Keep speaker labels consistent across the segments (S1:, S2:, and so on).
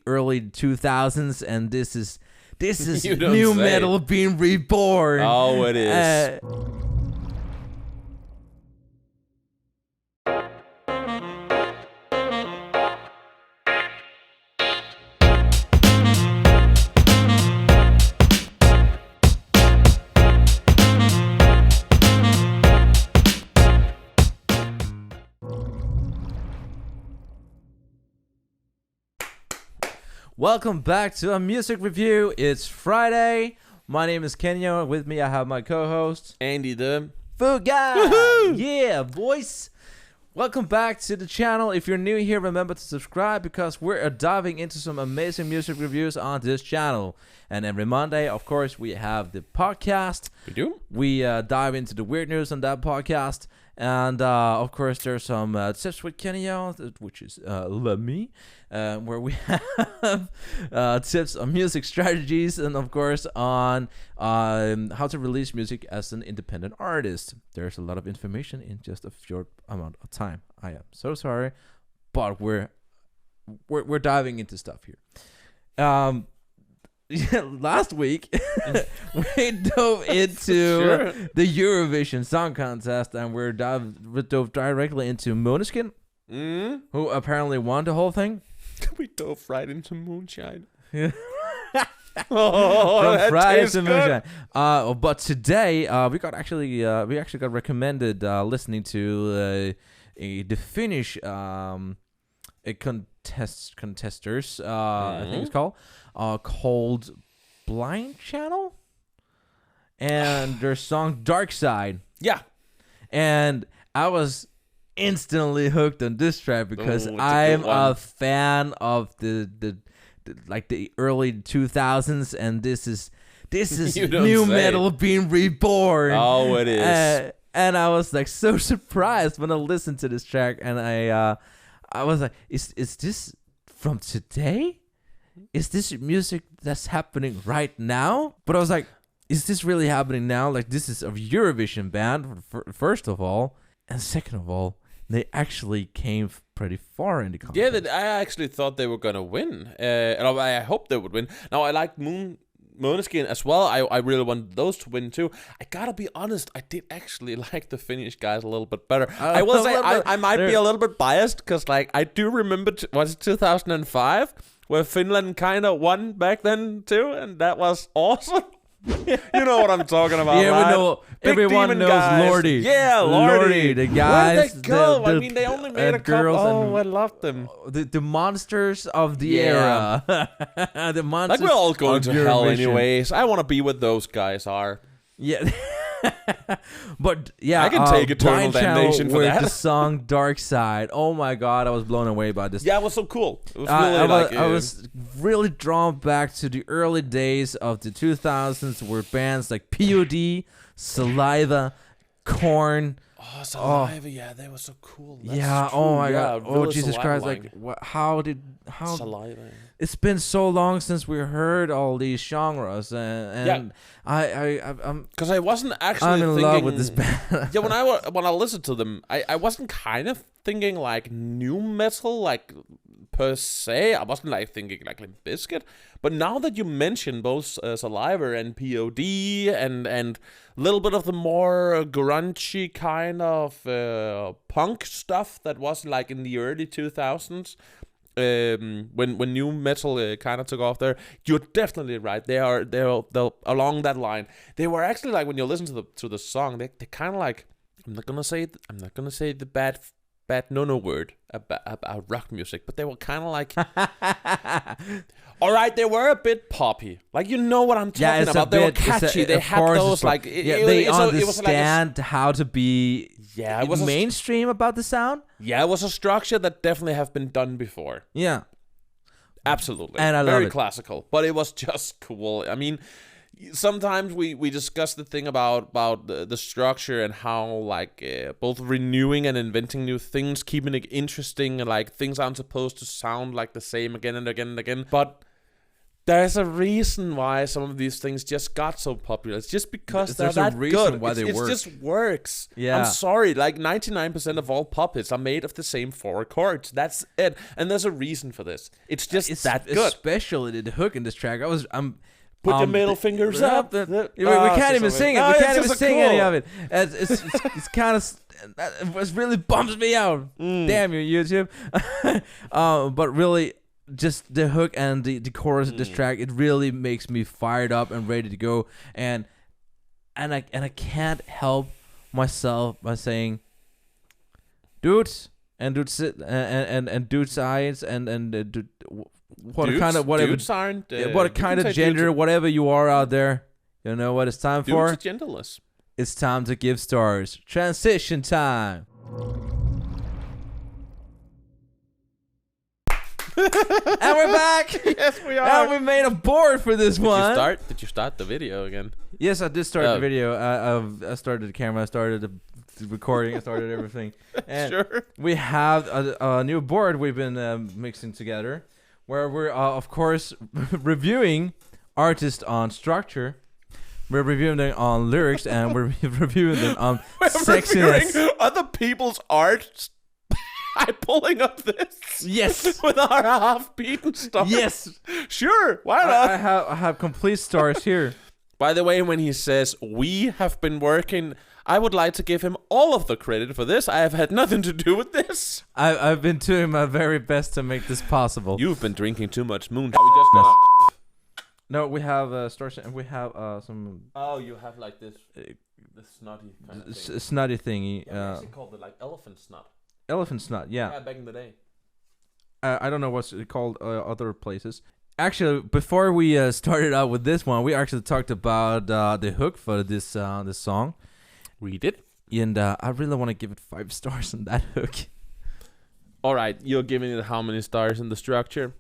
S1: early 2000s, and this is
S2: You don't
S1: new
S2: say.
S1: metal being reborn.
S2: Oh, it is.
S1: Welcome back to a music review. It's Friday. My name is Kenio. With me, I have my co-host
S2: Andy the
S1: Fuga.
S2: Woohoo!
S1: Yeah, voice. Welcome back to the channel. If you're new here, remember to subscribe because we're diving into some amazing music reviews on this channel. And every Monday, of course, we have the podcast.
S2: We do?
S1: We dive into the weird news on that podcast. And, of course, there's some tips with Kenio, which is me, where we have tips on music strategies and, of course, on how to release music as an independent artist. There's a lot of information in just a short amount of time. I am so sorry, but we're diving into stuff here. Last week we dove into the Eurovision Song Contest, and we dove directly into Måneskin, who apparently won the whole thing.
S2: We dove right into moonshine.
S1: From
S2: that
S1: Friday
S2: tastes
S1: to
S2: good.
S1: Moonshine. But today we actually got recommended listening to the Finnish contesters. I think it's called Blind Channel, and their song Darkside.
S2: Yeah.
S1: And I was instantly hooked on this track because
S2: Ooh, it's a
S1: I'm
S2: good one.
S1: a fan of the early 2000s, and this is
S2: You don't
S1: new
S2: say.
S1: metal being reborn.
S2: Oh, it is.
S1: And I was like so surprised when I listened to this track, and I was like, is this from today? Is this music that's happening right now? But I was like, is this really happening now? Like, this is a Eurovision band, first of all. And second of all, they actually came pretty far in the contest.
S2: Yeah, I actually thought they were gonna win. And I hope they would win. Now, I like Måneskin as well. I really want those to win too. I gotta be honest, I did actually like the Finnish guys a little bit better. I will say I might be a little bit biased because like I do remember was it 2005 where Finland kind of won back then too, and that was awesome. You know what I'm talking about,
S1: Yeah,
S2: right?
S1: we know.
S2: Big
S1: Everyone
S2: demon
S1: knows
S2: guys.
S1: Lordy.
S2: Yeah, Lordy.
S1: The guys.
S2: Where'd they go?
S1: The
S2: I mean, they only made a couple.
S1: girls
S2: Oh, I
S1: and
S2: love them.
S1: the monsters of the
S2: Yeah.
S1: era. The monsters.
S2: Like we're all going
S1: of
S2: to hell
S1: Eurovision.
S2: anyways. I want to be what those guys are.
S1: Yeah. But yeah,
S2: I can take eternal
S1: Blind Channel
S2: damnation for
S1: with
S2: that.
S1: the song Darkside. Oh my god, I was blown away by this.
S2: Yeah, it was so cool. It was really
S1: I was really drawn back to the early days of the 2000s where bands like POD, Saliva, Korn.
S2: Oh, Saliva, yeah, they were so cool. That's
S1: Yeah,
S2: true.
S1: oh my
S2: Yeah,
S1: god. Oh
S2: really
S1: Jesus Christ,
S2: Saliva-like.
S1: like how
S2: Saliva.
S1: it's been so long since we heard all these genres, and I'm
S2: Because I wasn't actually
S1: I'm in
S2: thinking,
S1: love with this band.
S2: Yeah, when I listened to them, I wasn't kind of thinking like new metal, like per se. I wasn't like thinking like Limp Bizkit. But now that you mention both Saliva and POD and a little bit of the more grungy kind of punk stuff that was like in the early 2000s, when new metal kind of took off there, you're definitely right. They're along that line. They were actually like when you listen to the song, they kind of like I'm not gonna say the bad no word about rock music, but they were kind of like all right, they were a bit poppy, like you know what I'm talking about. They were catchy. They had those like
S1: they
S2: it was
S1: understand how to be
S2: it was
S1: mainstream about the sound.
S2: Yeah, it was a structure that definitely have been done before.
S1: Yeah,
S2: absolutely,
S1: and I love
S2: very
S1: it.
S2: classical, but it was just cool. I mean, sometimes we discuss the thing about the structure and how like both renewing and inventing new things, keeping it interesting, and like things aren't supposed to sound like the same again and again and again. But There's a reason why some of these things just got so popular. It's just because they're
S1: There's a
S2: that
S1: reason
S2: good.
S1: why they work.
S2: It just works.
S1: Yeah.
S2: I'm sorry. Like 99% of all pop hits are made of the same 4 chords. That's it. And there's a reason for this. It's just that good.
S1: Especially the hook in this track.
S2: Put your middle fingers up.
S1: We can't even sing it. We can't even sing any of it. It's kind of. It really bums me out. Damn you, YouTube. But really, just the hook and the chorus of this track, it really makes me fired up and ready to go. And I can't help myself by saying, dudes and dudes and dude sides and what
S2: Dudes?
S1: kind of whatever
S2: Dudes aren't,
S1: what kind of gender, whatever you are out there, you know what it's time for?
S2: Dudes are genderless.
S1: It's time to give stars. Transition time. And we're back.
S2: Yes, we are.
S1: And we made a board for this one.
S2: Did you start the video again?
S1: Yes, I did start the video. I started the camera. I started the recording. I started everything. And
S2: Sure.
S1: we have a new board we've been mixing together, where we're of course reviewing artists on structure. We're reviewing them on lyrics, and we're reviewing them on sexiness.
S2: Reviewing other people's art by pulling up this.
S1: Yes.
S2: With our half-beaten stars.
S1: Yes.
S2: Sure. Why not?
S1: I have complete stars here.
S2: By the way, when he says we have been working, I would like to give him all of the credit for this. I have had nothing to do with this.
S1: I've been doing my very best to make this possible.
S2: You've been drinking too much moonshine. We just gonna...
S1: No, we have stars, and we have some.
S2: Oh, you have like this, the snotty kind of thing.
S1: Snotty thingy.
S2: Yeah, we actually called it like elephant snot.
S1: Elephant snot, yeah.
S2: Yeah, back in the day.
S1: I don't know what's it called other places. Actually, before we started out with this one, we actually talked about the hook for this song.
S2: We did.
S1: And I really want to give it 5 stars on that hook.
S2: All right, you're giving it how many stars in the structure?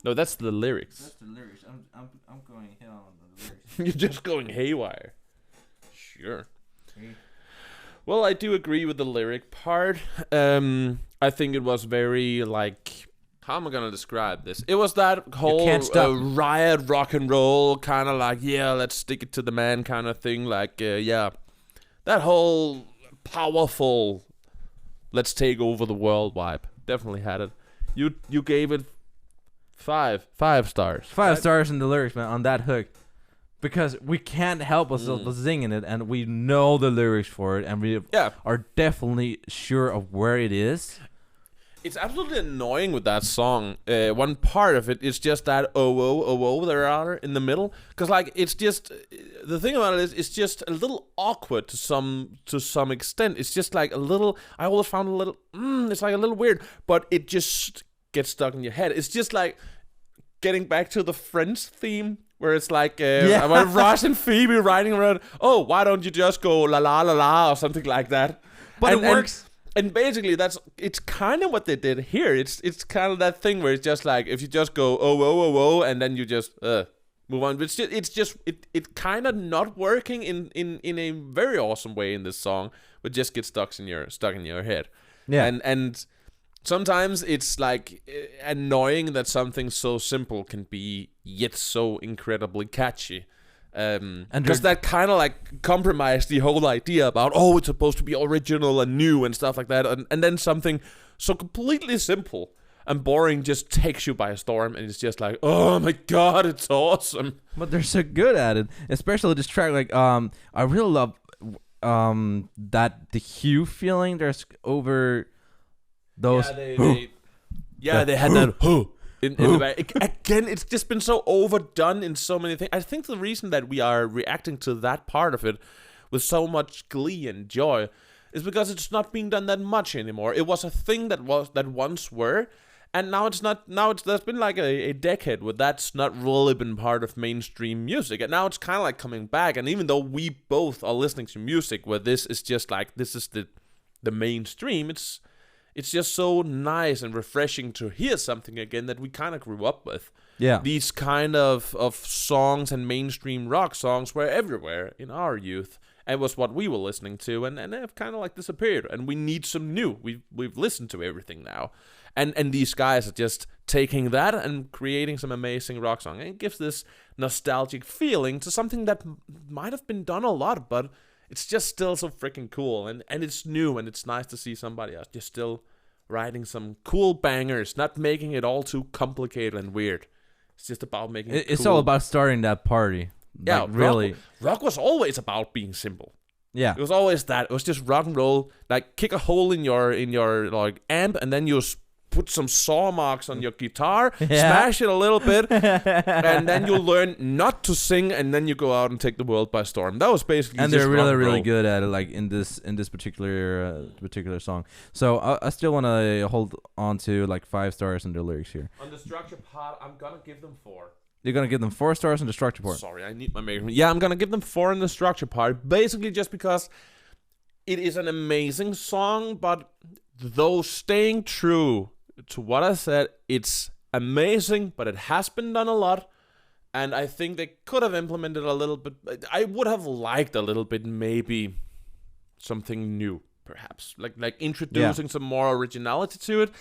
S2: No, that's the lyrics.
S1: That's the lyrics. I'm going hell on the lyrics.
S2: You're just going haywire. Sure. Well, I do agree with the lyric part. I think it was very like, how am I gonna describe this? It was that whole riot rock and roll kind of like, yeah, let's stick it to the man kind of thing. Like, yeah, that whole powerful, let's take over the world vibe. Definitely had it. You gave it 5 stars.
S1: 5 stars in the lyrics, man, on that hook. Because we can't help ourselves singing it, and we know the lyrics for it, and we are definitely sure of where it is.
S2: It's absolutely annoying with that song. One part of it is just that oh there are in the middle, because like it's just the thing about it is it's just a little awkward to some extent. It's just like a little. I always found a little. It's like a little weird, but it just gets stuck in your head. It's just like getting back to the Friends theme. Where it's like Ross and Phoebe riding around. Oh, why don't you just go la la la la or something like that?
S1: But it works.
S2: And basically, it's kind of what they did here. It's kind of that thing where it's just like if you just go oh, and then you just move on. But it's kind of not working in a very awesome way in this song, but just gets stuck in your head. Yeah, and. Sometimes it's like annoying that something so simple can be yet so incredibly catchy. Because that kind of like compromised the whole idea about, oh, it's supposed to be original and new and stuff like that. And then something so completely simple and boring just takes you by storm. And it's just like, oh my God, it's awesome.
S1: But they're so good at it. Especially this track. Like, I really love that the hue feeling there's over... Those
S2: they had that in the back. Again, it's just been so overdone in so many things. I think the reason that we are reacting to that part of it with so much glee and joy is because it's not being done that much anymore. It was a thing that once were, and now it's not. Now there's been like a decade where that's not really been part of mainstream music, and now it's kind of like coming back. And even though we both are listening to music where this is just like this is the mainstream, it's just so nice and refreshing to hear something again that we kind of grew up with. Yeah. These kind of songs and mainstream rock songs were everywhere in our youth. And was what we were listening to, and they've kind of like disappeared. And we need some new. We've listened to everything now. And these guys are just taking that and creating some amazing rock song. And it gives this nostalgic feeling to something that might have been done a lot, but it's just still so freaking cool. And it's new, and it's nice to see somebody else just still writing some cool bangers, not making it all too complicated and weird. It's just about making it
S1: It's
S2: cool.
S1: all about starting that party.
S2: Yeah,
S1: like, really.
S2: Rock was always about being simple.
S1: Yeah.
S2: It was always that. It was just rock and roll. Like, kick a hole in your like amp, and then you put some saw marks on your guitar, smash it a little bit, and then you learn not to sing, and then you go out and take the world by storm. That was basically.
S1: And
S2: just
S1: they're
S2: rock
S1: really,
S2: and
S1: really
S2: roll.
S1: good at it, like in this particular song. So I still want to hold on to like 5 stars in the lyrics here.
S2: On the structure part, I'm gonna give them 4.
S1: You're gonna give them 4 stars in the structure part.
S2: Sorry, I need my measurement. Yeah, I'm gonna give them 4 in the structure part. Basically, just because it is an amazing song, but though staying true to what I said, it's amazing, but it has been done a lot. And I think they could have implemented a little bit. I would have liked a little bit, maybe something new, perhaps, like introducing some more originality to it.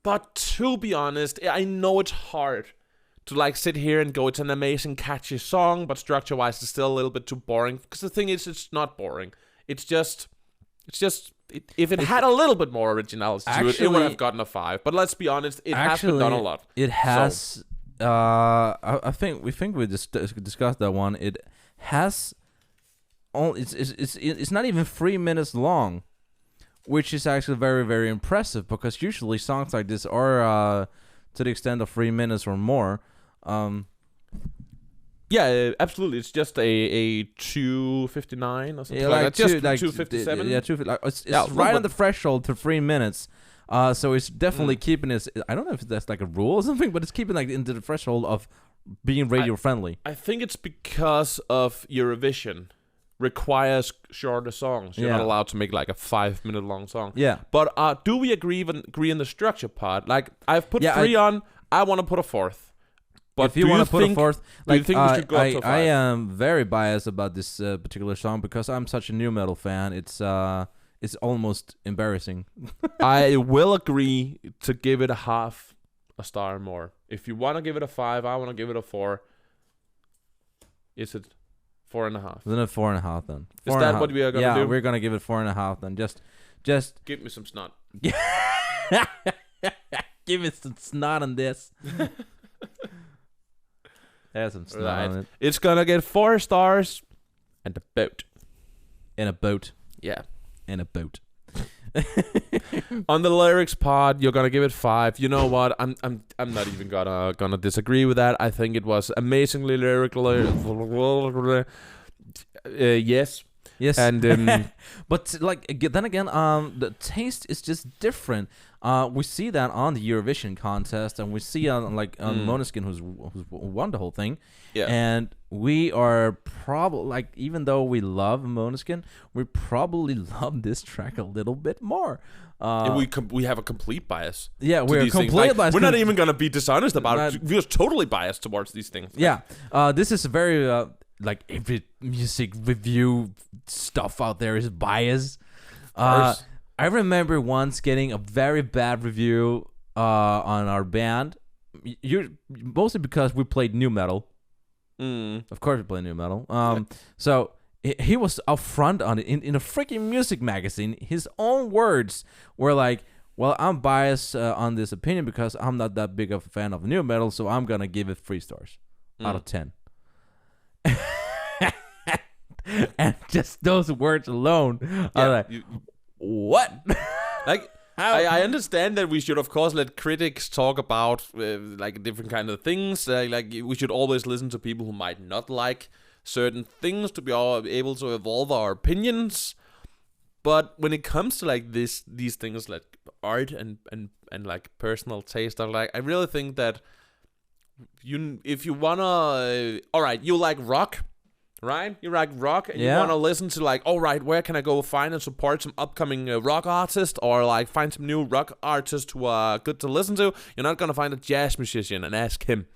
S2: But to be honest, I know it's hard to like sit here and go, it's an amazing, catchy song, but structure-wise, it's still a little bit too boring. Because the thing is, it's not boring. It's just, if it had a little bit more originality to it, it would have gotten a 5. But let's be honest, it has been done a lot.
S1: It has. So. I think we discussed that one. It has. It's not even 3 minutes long, which is actually very, very impressive, because usually songs like this are to the extent of 3 minutes or more.
S2: Yeah, absolutely. It's just a 2:59 or something like that. Just 2:57.
S1: Yeah, it's right on the threshold to 3 minutes. So it's definitely keeping it. I don't know if that's like a rule or something, but it's keeping like into the threshold of being radio friendly.
S2: I think it's because of Eurovision requires shorter songs. You're not allowed to make like a 5-minute long song.
S1: Yeah.
S2: But do we agree in the structure part? Like, I've put 3 on. I want to put a 4th. But
S1: if you want to put a 4th, like,
S2: do you think we should go up to a 5?
S1: I am very biased about this particular song because I'm such a new metal fan. It's almost embarrassing.
S2: I will agree to give it half a star more. If you want to give it a 5, I want to give it a 4. Is it 4.5?
S1: Then a 4.5 then.
S2: Is that what we are gonna do?
S1: Yeah, we're gonna give it 4.5 then. Just
S2: give me some snot.
S1: Give it some snot on this. There's some snot on it.
S2: It's gonna get 4 stars and a boat.
S1: In a boat.
S2: Yeah.
S1: In a boat.
S2: On the lyrics part, you're gonna give it 5. You know what? I'm not even gonna disagree with that. I think it was amazingly lyrical. Yes.
S1: Yes.
S2: And
S1: but like then again, the taste is just different. We see that on the Eurovision contest, and we see on Måneskin who won the whole thing.
S2: Yeah.
S1: And we are probably like, even though we love Måneskin, we probably love this track a little bit more.
S2: We have a complete bias.
S1: Yeah, we're completely biased.
S2: We're not even gonna be dishonest about it. We're totally biased towards these things.
S1: Yeah. This is a very like every music review stuff out there is biased. I remember once getting a very bad review on our band. Mostly because we played new metal. Of course we play new metal. So he was up front on it in a freaking music magazine. His own words were like, well, I'm biased on this opinion because I'm not that big of a fan of new metal, so I'm gonna give it 3 stars out of 10. And just those words alone, I'm like, what?
S2: Like, I understand that we should, of course, let critics talk about like different kind of things. Like we should always listen to people who might not like certain things to be able to evolve our opinions. But when it comes to like these things like art and like personal taste, I really think that if you wanna, all right, you like rock. Right? You like rock and you want to listen to like, all right, where can I go find and support some upcoming rock artists, or like find some new rock artists who are good to listen to? You're not going to find a jazz musician and ask him.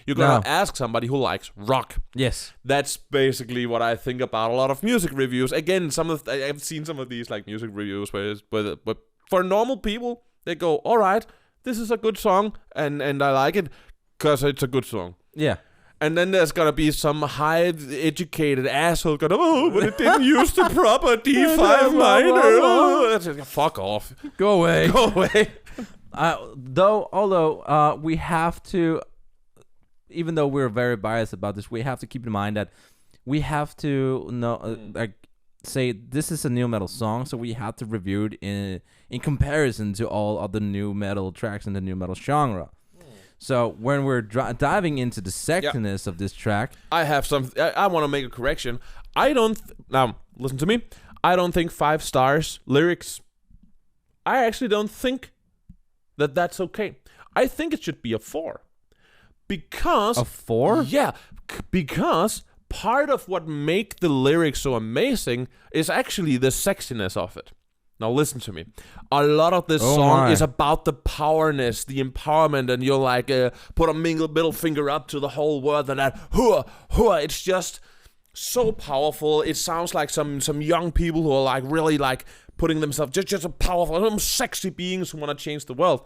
S2: You're going to ask somebody who likes rock.
S1: Yes.
S2: That's basically what I think about a lot of music reviews. Again, I've seen some of these like music reviews where for normal people, they go, all right, this is a good song, and I like it because it's a good song.
S1: Yeah.
S2: And then there's gonna be some high-educated asshole gonna, but it didn't use the proper D5 minor. Fuck off.
S1: Go away.
S2: Go away.
S1: Although we have to, even though we're very biased about this, we have to keep in mind that we have to know, say this is a new metal song, so we have to review it in comparison to all other new metal tracks in the new metal genre. So when we're diving into the sexiness of this track,
S2: I have some. I want to make a correction. I don't. Now listen to me. I don't think 5 stars lyrics. I actually don't think that that's okay. I think it should be a 4, because
S1: a 4.
S2: Yeah, because part of what make the lyrics so amazing is actually the sexiness of it. Now listen to me. A lot of this song is about the powerness, the empowerment, and you're like, put a middle finger up to the whole world, and that, it's just so powerful. It sounds like some young people who are like really like putting themselves, just a powerful, sexy beings who want to change the world.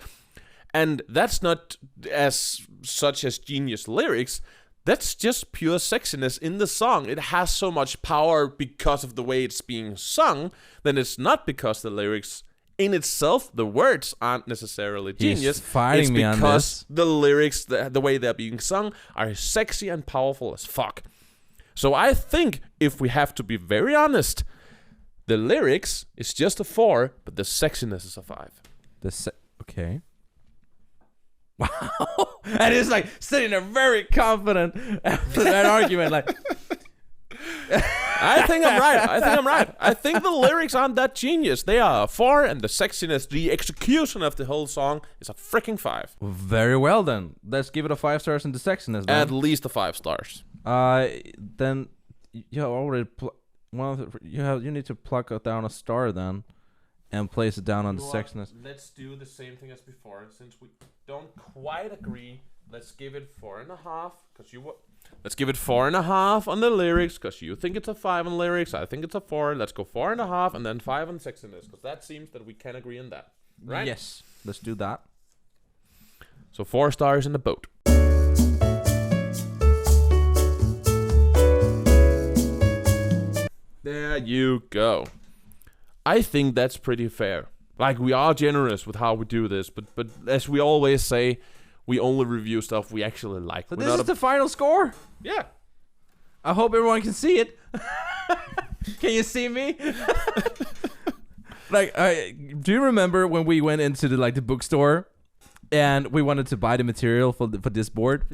S2: And that's not as such as genius lyrics. That's just pure sexiness in the song. It has so much power because of the way it's being sung. Then it's not because the lyrics in itself, the words aren't necessarily genius.
S1: He's fighting me on this.
S2: The lyrics, the way they're being sung, are sexy and powerful as fuck. So I think, if we have to be very honest, the lyrics is just a 4, but the sexiness is a 5.
S1: Okay. Wow. And he's like sitting there very confident after that argument. Like,
S2: I think I'm right. I think the lyrics aren't that genius. They are a 4, and the sexiness, the execution of the whole song is a freaking 5.
S1: Very well then. Let's give it a 5 stars in the sexiness. Then.
S2: At least a 5 stars.
S1: Then you have already you need to pluck down a star then, and place it down on the sexiness.
S2: Let's do the same thing as before. Since we don't quite agree, let's give it 4.5. Let's give it 4.5 on the lyrics, because you think it's a 5 on lyrics. I think it's a 4. Let's go 4.5 and then 5 on sexiness, because that seems that we can agree on that, right?
S1: Yes, let's do that.
S2: So 4 stars in the boat. There you go. I think that's pretty fair. Like, we are generous with how we do this, but as we always say, we only review stuff we actually like.
S1: So this is the final score?
S2: Yeah.
S1: I hope everyone can see it. Can you see me? Like, do you remember when we went into the bookstore and we wanted to buy the material for this board?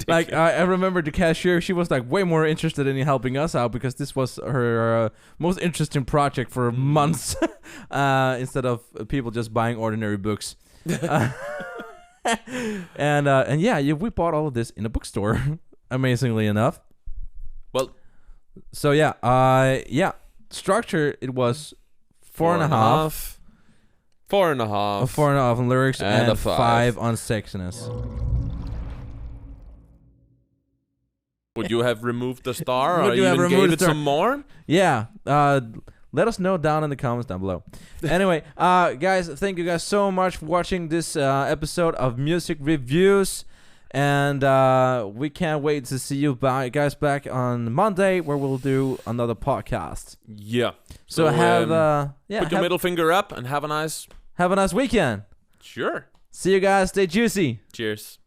S1: Like, I remember the cashier, she was like way more interested in helping us out because this was her most interesting project for months, instead of people just buying ordinary books. And yeah, we bought all of this in a bookstore, amazingly enough.
S2: Well,
S1: so yeah, structure, it was 4.5.
S2: 4.5.
S1: 4.5 on lyrics and
S2: a
S1: 5 on sexiness.
S2: Would you have removed the star,
S1: Would
S2: or
S1: you have
S2: even
S1: removed
S2: gave
S1: the
S2: it
S1: star?
S2: some more?
S1: Yeah. Let us know down in the comments down below. Anyway, guys, thank you guys so much for watching this episode of Music Reviews. And we can't wait to see you guys back on Monday, where we'll do another podcast.
S2: Yeah.
S1: So
S2: put your middle finger up and have a nice
S1: weekend.
S2: Sure.
S1: See you guys. Stay juicy.
S2: Cheers.